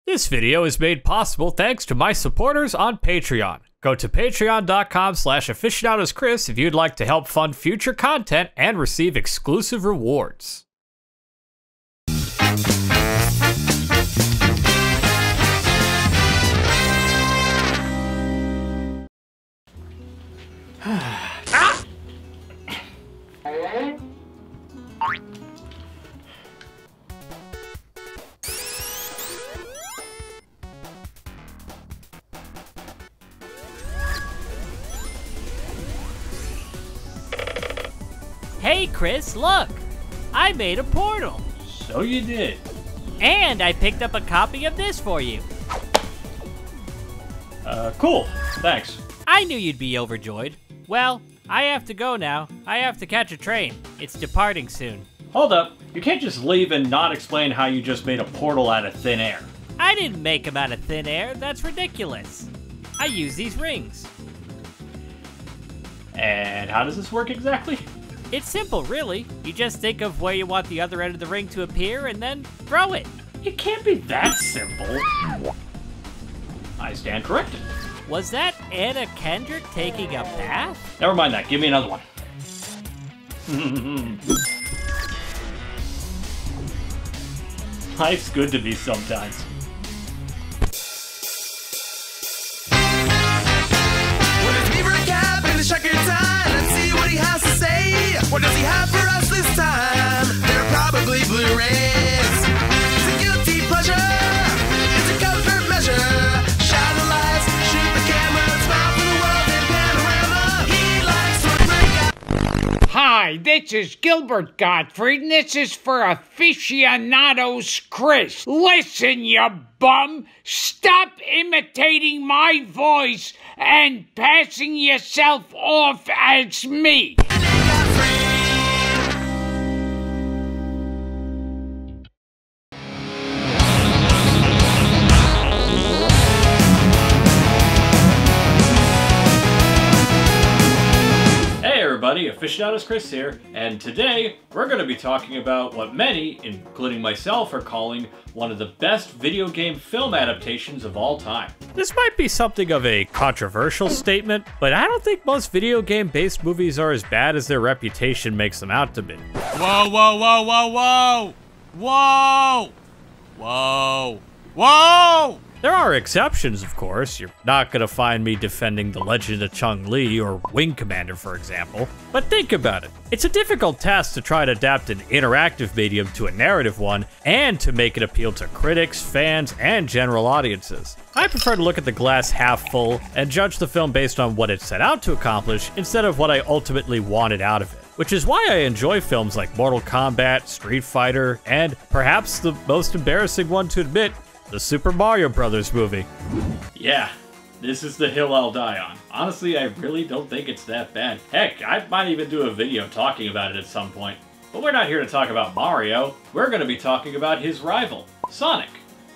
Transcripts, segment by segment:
This video is made possible thanks to my supporters on Patreon. Go to patreon.com/aficionadoschris if you'd like to help fund future content and receive exclusive rewards. Hey Chris, look! I made a portal! So you did. And I picked up a copy of this for you. Cool. Thanks. I knew you'd be overjoyed. Well, I have to go now. I have to catch a train. It's departing soon. Hold up. You can't just leave and not explain how you just made a portal out of thin air. I didn't make them out of thin air. That's ridiculous. I use these rings. And how does this work exactly? It's simple, really. You just think of where you want the other end of the ring to appear and then throw it. It can't be that simple. I stand corrected. Was that Anna Kendrick taking a bath? Never mind that. Give me another one. Life's good to me sometimes. What does he have for us this time? They're probably Blu-rays. It's a guilty pleasure. It's a comfort measure. Shine the lights, shoot the camera, smile for the world in panorama. He likes to break out. Hi, this is Gilbert Gottfried, and this is for Aficionados Chris. Listen, you bum! Stop imitating my voice and passing yourself off as me! Everybody, Aficionados Chris here, and today we're going to be talking about what many, including myself, are calling one of the best video game film adaptations of all time. This might be something of a controversial statement, but I don't think most video game-based movies are as bad as their reputation makes them out to be. Whoa, whoa, whoa, whoa, whoa! Whoa! Whoa! Whoa! There are exceptions, of course. You're not going to find me defending The Legend of Chun-Li or Wing Commander, for example. But think about it. It's a difficult task to try to adapt an interactive medium to a narrative one, and to make it appeal to critics, fans, and general audiences. I prefer to look at the glass half full and judge the film based on what it set out to accomplish, instead of what I ultimately wanted out of it. Which is why I enjoy films like Mortal Kombat, Street Fighter, and perhaps the most embarrassing one to admit, the Super Mario Brothers movie. Yeah, this is the hill I'll die on. Honestly, I really don't think it's that bad. Heck, I might even do a video talking about it at some point. But we're not here to talk about Mario. We're going to be talking about his rival, Sonic.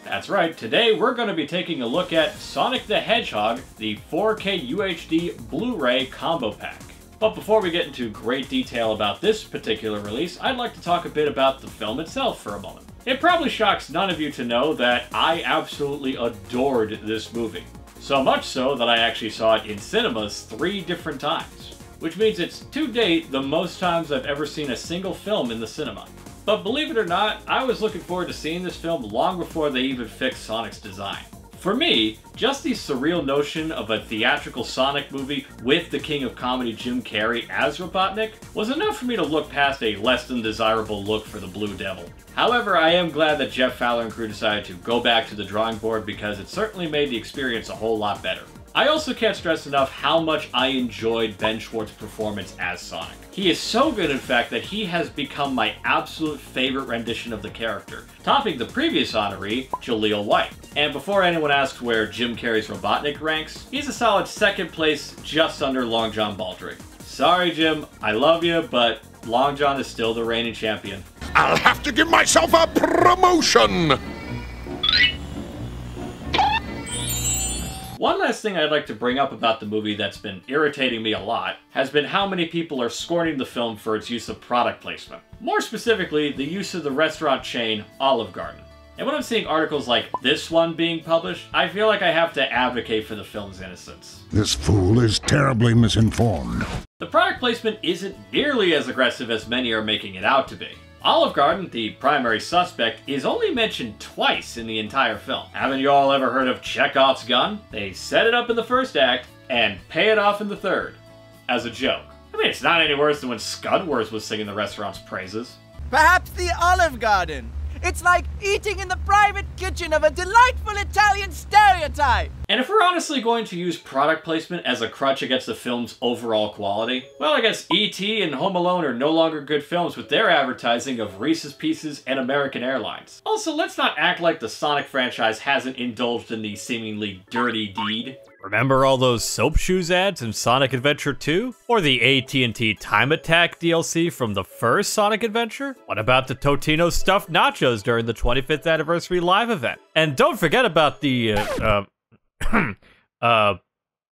That's right, today we're going to be taking a look at Sonic the Hedgehog, the 4K UHD Blu-ray combo pack. But before we get into great detail about this particular release, I'd like to talk a bit about the film itself for a moment. It probably shocks none of you to know that I absolutely adored this movie. So much so that I actually saw it in cinemas 3 different times. Which means it's, to date, the most times I've ever seen a single film in the cinema. But believe it or not, I was looking forward to seeing this film long before they even fixed Sonic's design. For me, just the surreal notion of a theatrical Sonic movie with the king of comedy Jim Carrey as Robotnik was enough for me to look past a less than desirable look for the Blue Devil. However, I am glad that Jeff Fowler and crew decided to go back to the drawing board because it certainly made the experience a whole lot better. I also can't stress enough how much I enjoyed Ben Schwartz's performance as Sonic. He is so good, in fact, that he has become my absolute favorite rendition of the character, topping the previous honoree, Jaleel White. And before anyone asks where Jim Carrey's Robotnik ranks, he's a solid second place just under Long John Baldry. Sorry, Jim, I love you, but Long John is still the reigning champion. I'll have to give myself a promotion! One last thing I'd like to bring up about the movie that's been irritating me a lot has been how many people are scorning the film for its use of product placement. More specifically, the use of the restaurant chain Olive Garden. And when I'm seeing articles like this one being published, I feel like I have to advocate for the film's innocence. This fool is terribly misinformed. The product placement isn't nearly as aggressive as many are making it out to be. Olive Garden, the primary suspect, is only mentioned twice in the entire film. Haven't you all ever heard of Chekhov's gun? They set it up in the first act and pay it off in the third. As a joke. I mean, it's not any worse than when Scudworth was singing the restaurant's praises. Perhaps the Olive Garden. It's like eating in the private kitchen of a delightful Italian stereotype. And if we're honestly going to use product placement as a crutch against the film's overall quality, well, I guess E.T. and Home Alone are no longer good films with their advertising of Reese's Pieces and American Airlines. Also, let's not act like the Sonic franchise hasn't indulged in the seemingly dirty deed. Remember all those soap shoes ads in Sonic Adventure 2? Or the AT&T Time Attack DLC from the first Sonic Adventure? What about the Totino stuffed nachos during the 25th anniversary live event? And don't forget about the,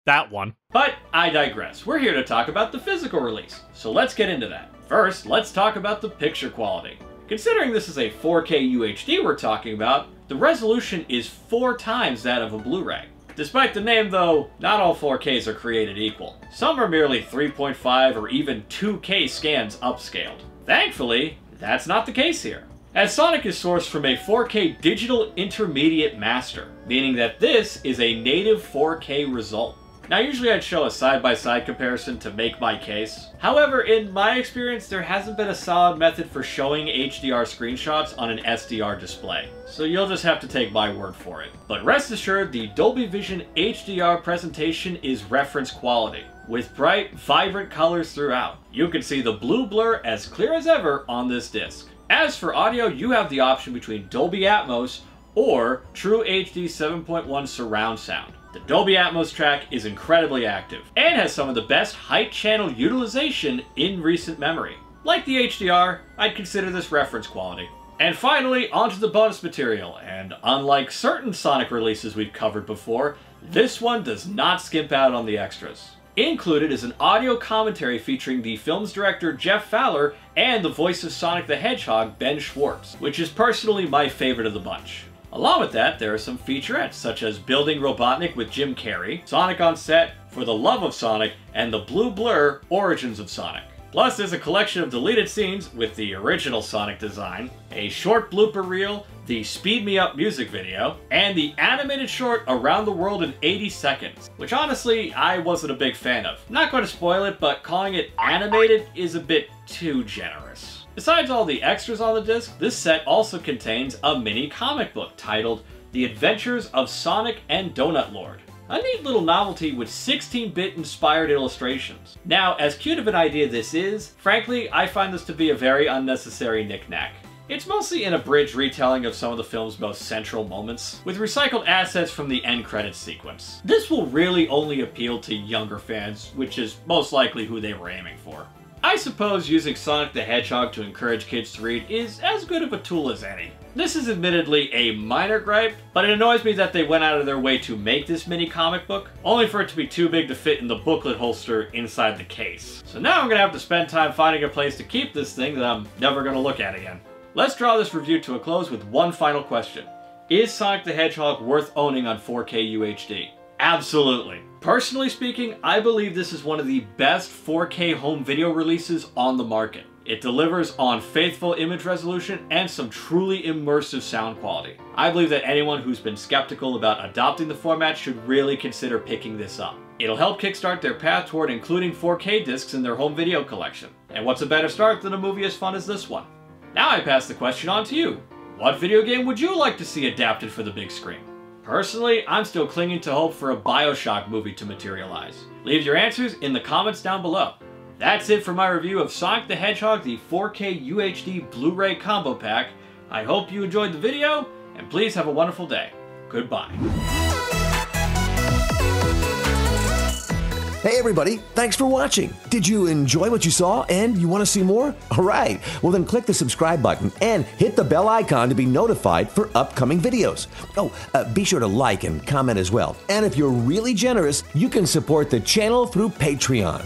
that one. But I digress. We're here to talk about the physical release, so let's get into that. First, let's talk about the picture quality. Considering this is a 4K UHD we're talking about, the resolution is 4 times that of a Blu-ray. Despite the name though, not all 4Ks are created equal. Some are merely 3.5 or even 2K scans upscaled. Thankfully, that's not the case here, as Sonic is sourced from a 4K digital intermediate master, meaning that this is a native 4K result. Now usually I'd show a side-by-side comparison to make my case. However, in my experience, there hasn't been a solid method for showing HDR screenshots on an SDR display, so you'll just have to take my word for it. But rest assured, the Dolby Vision HDR presentation is reference quality, with bright, vibrant colors throughout. You can see the blue blur as clear as ever on this disc. As for audio, you have the option between Dolby Atmos or True HD 7.1 surround sound. The Dolby Atmos track is incredibly active, and has some of the best height channel utilization in recent memory. Like the HDR, I'd consider this reference quality. And finally, onto the bonus material, and unlike certain Sonic releases we've covered before, this one does not skimp out on the extras. Included is an audio commentary featuring the film's director Jeff Fowler and the voice of Sonic the Hedgehog, Ben Schwartz, which is personally my favorite of the bunch. Along with that, there are some featurettes, such as Building Robotnik with Jim Carrey, Sonic on Set, For the Love of Sonic, and the Blue Blur, Origins of Sonic. Plus, there's a collection of deleted scenes with the original Sonic design, a short blooper reel, the Speed Me Up music video, and the animated short Around the World in 80 Seconds, which honestly, I wasn't a big fan of. Not going to spoil it, but calling it animated is a bit too generous. Besides all the extras on the disc, this set also contains a mini comic book titled The Adventures of Sonic and Donutlord. A neat little novelty with 16-bit inspired illustrations. Now, as cute of an idea this is, frankly, I find this to be a very unnecessary knick-knack. It's mostly an abridged retelling of some of the film's most central moments, with recycled assets from the end credits sequence. This will really only appeal to younger fans, which is most likely who they were aiming for. I suppose using Sonic the Hedgehog to encourage kids to read is as good of a tool as any. This is admittedly a minor gripe, but it annoys me that they went out of their way to make this mini comic book, only for it to be too big to fit in the booklet holster inside the case. So now I'm gonna have to spend time finding a place to keep this thing that I'm never gonna look at again. Let's draw this review to a close with one final question. Is Sonic the Hedgehog worth owning on 4K UHD? Absolutely. Personally speaking, I believe this is one of the best 4K home video releases on the market. It delivers on faithful image resolution and some truly immersive sound quality. I believe that anyone who's been skeptical about adopting the format should really consider picking this up. It'll help kickstart their path toward including 4K discs in their home video collection. And what's a better start than a movie as fun as this one? Now I pass the question on to you. What video game would you like to see adapted for the big screen? Personally, I'm still clinging to hope for a BioShock movie to materialize. Leave your answers in the comments down below. That's it for my review of Sonic the Hedgehog, the 4K UHD Blu-ray Combo Pack. I hope you enjoyed the video, and please have a wonderful day. Goodbye. Hey everybody, thanks for watching. Did you enjoy what you saw and you want to see more? Alright, well then click the subscribe button and hit the bell icon to be notified for upcoming videos. Oh, be sure to like and comment as well. And if you're really generous, you can support the channel through Patreon.